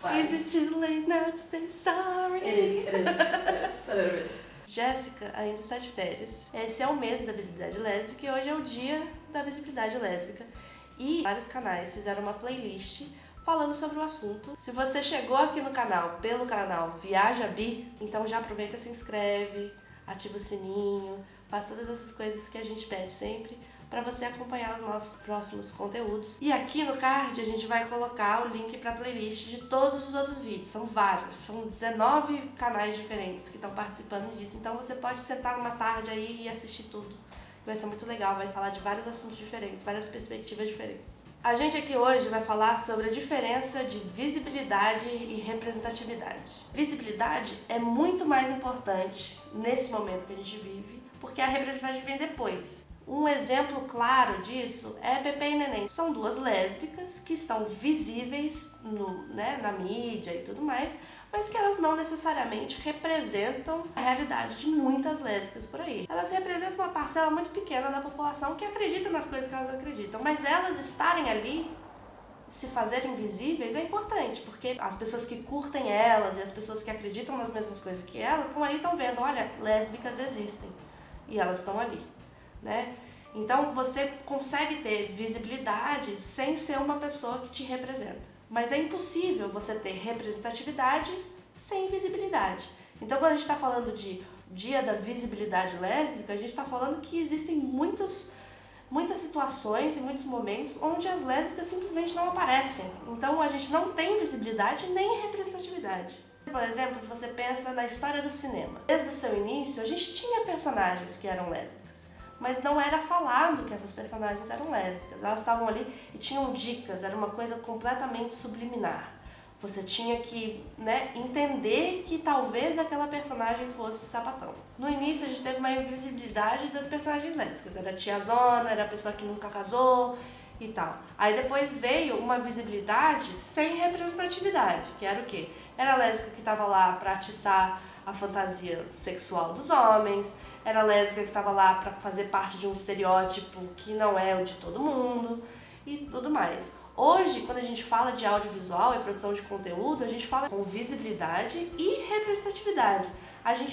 Quase. Is it too late now to say sorry? It is. A little bit. Jéssica ainda está de férias. Esse é o mês da visibilidade lésbica e hoje é o dia da visibilidade lésbica. E vários canais fizeram uma playlist falando sobre o assunto. Se você chegou aqui no canal pelo canal Viaja Bi, então já aproveita e se inscreve, ativa o sininho, faz todas essas coisas que a gente pede sempre para você acompanhar os nossos próximos conteúdos. E aqui no card a gente vai colocar o link para a playlist de todos os outros vídeos. São vários, são 19 canais diferentes que estão participando disso. Então você pode sentar numa tarde aí e assistir tudo. Vai ser muito legal, vai falar de vários assuntos diferentes, várias perspectivas diferentes. A gente aqui hoje vai falar sobre a diferença de visibilidade e representatividade. Visibilidade é muito mais importante nesse momento que a gente vive, porque a representatividade vem depois. Um exemplo claro disso é Pepe e Neném. São duas lésbicas que estão visíveis na mídia e tudo mais, mas que elas não necessariamente representam a realidade de muitas lésbicas por aí. Elas representam uma parcela muito pequena da população que acredita nas coisas que elas acreditam, mas elas estarem ali, se fazerem visíveis, é importante, porque as pessoas que curtem elas e as pessoas que acreditam nas mesmas coisas que elas estão ali, estão vendo, olha, lésbicas existem e elas estão ali. Né? Então você consegue ter visibilidade sem ser uma pessoa que te representa. Mas é impossível você ter representatividade sem visibilidade. Então quando a gente está falando de dia da visibilidade lésbica, a gente está falando que existem muitas situações e muitos momentos onde as lésbicas simplesmente não aparecem. Então a gente não tem visibilidade nem representatividade. Por exemplo, se você pensa na história do cinema. Desde o seu início, a gente tinha personagens que eram lésbicas. Mas não era falado que essas personagens eram lésbicas. Elas estavam ali e tinham dicas, era uma coisa completamente subliminar. Você tinha que entender que talvez aquela personagem fosse sapatão. No início a gente teve uma invisibilidade das personagens lésbicas. Era a tiazona, era a pessoa que nunca casou e tal. Aí depois veio uma visibilidade sem representatividade, que era o quê? Era a lésbica que estava lá para atiçar a fantasia sexual dos homens, era a lésbica que estava lá para fazer parte de um estereótipo que não é o de todo mundo e tudo mais. Hoje, quando a gente fala de audiovisual e produção de conteúdo, a gente fala com visibilidade e representatividade.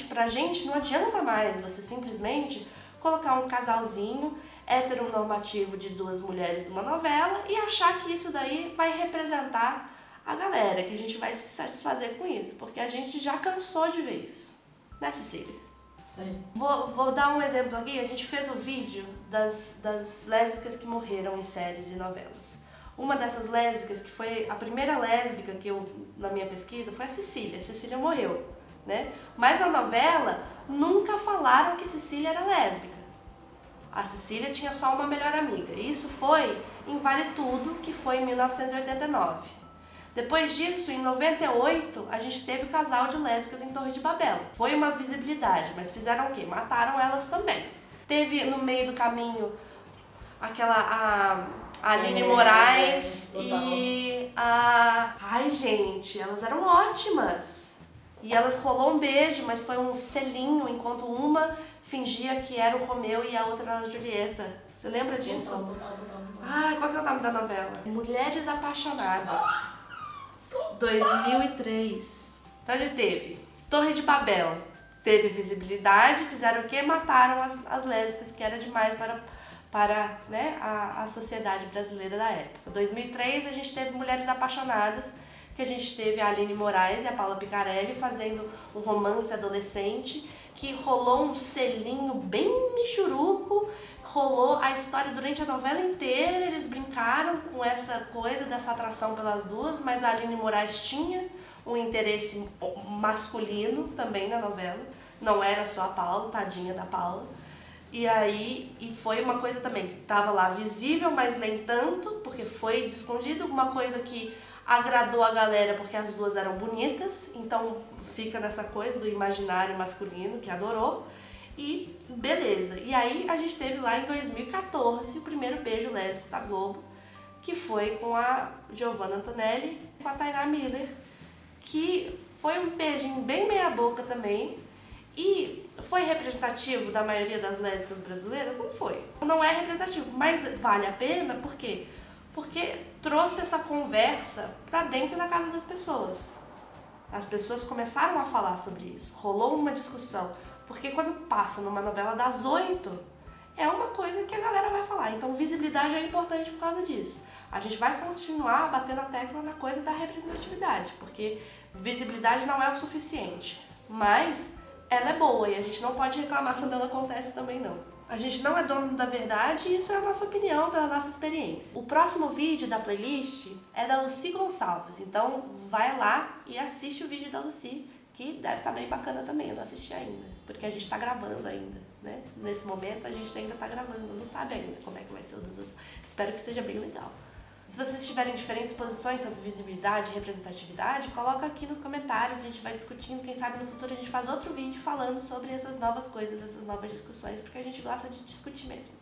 Pra gente não adianta mais você simplesmente colocar um casalzinho heteronormativo de duas mulheres numa novela e achar que isso daí vai representar a galera, que a gente vai se satisfazer com isso, porque a gente já cansou de ver isso. Né, Cecília? Sim. Vou dar um exemplo aqui. A gente fez o vídeo das lésbicas que morreram em séries e novelas. Uma dessas lésbicas, que foi a primeira lésbica que eu, na minha pesquisa, foi a Cecília. A Cecília morreu, né? Mas na novela, nunca falaram que Cecília era lésbica. A Cecília tinha só uma melhor amiga. E isso foi em Vale Tudo, que foi em 1989. Depois disso, em 98, a gente teve o casal de lésbicas em Torre de Babel. Foi uma visibilidade, mas fizeram o quê? Mataram elas também. Teve no meio do caminho a Aline Moraes e a... Ai, gente, elas eram ótimas. E elas rolou um beijo, mas foi um selinho, enquanto uma fingia que era o Romeu e a outra era a Julieta. Você lembra disso? Total. Ai, qual que é o nome da novela? Mulheres Apaixonadas. 2003. Então a gente teve Torre de Babel, teve visibilidade, fizeram o quê? Mataram as lésbicas, que era demais para a sociedade brasileira da época. 2003 a gente teve Mulheres Apaixonadas, que a gente teve a Aline Moraes e a Paula Picarelli fazendo um romance adolescente, que rolou um selinho bem michuruco, rolou a história durante a novela inteira, eles brincaram com essa coisa dessa atração pelas duas, mas a Aline Moraes tinha um interesse masculino também na novela, não era só a Paula, tadinha da Paula. E foi uma coisa também que estava lá visível, mas nem tanto, porque foi escondido, uma coisa que agradou a galera porque as duas eram bonitas, então fica nessa coisa do imaginário masculino que adorou. E beleza. E aí a gente teve lá em 2014 o primeiro beijo lésbico da Globo, que foi com a Giovanna Antonelli e com a Tainá Miller, que foi um beijinho bem meia boca também. E foi representativo da maioria das lésbicas brasileiras? Não foi. Não é representativo, mas vale a pena, por quê? porque trouxe essa conversa pra dentro da casa das pessoas. As pessoas começaram a falar sobre isso, rolou uma discussão, porque quando passa numa novela das 8, é uma coisa que a galera vai falar. Então visibilidade é importante por causa disso. A gente vai continuar batendo a tecla na coisa da representatividade, porque visibilidade não é o suficiente, mas ela é boa e a gente não pode reclamar quando ela acontece também não. A gente não é dono da verdade e isso é a nossa opinião pela nossa experiência. O próximo vídeo da playlist é da Lucy Gonçalves, então vai lá e assiste o vídeo da Lucy, que deve estar bem bacana também, eu não assisti ainda, porque a gente está gravando ainda, né? Nesse momento a gente ainda está gravando, não sabe ainda como é que vai ser o dos outros. Espero que seja bem legal. Se vocês tiverem diferentes posições sobre visibilidade e representatividade, coloca aqui nos comentários, a gente vai discutindo, quem sabe no futuro a gente faz outro vídeo falando sobre essas novas coisas, essas novas discussões, porque a gente gosta de discutir mesmo.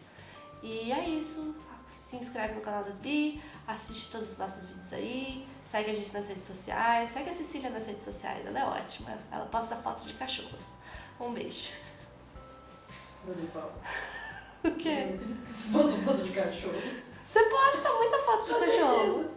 E é isso, se inscreve no canal das Bi, assiste todos os nossos vídeos aí, segue a gente nas redes sociais, segue a Cecília nas redes sociais, ela é ótima, ela posta fotos de cachorros. Um beijo. Rodrigo Paulo. O quê? Se fosse foto de cachorro. Você posta muita foto de Com cachorro. certeza.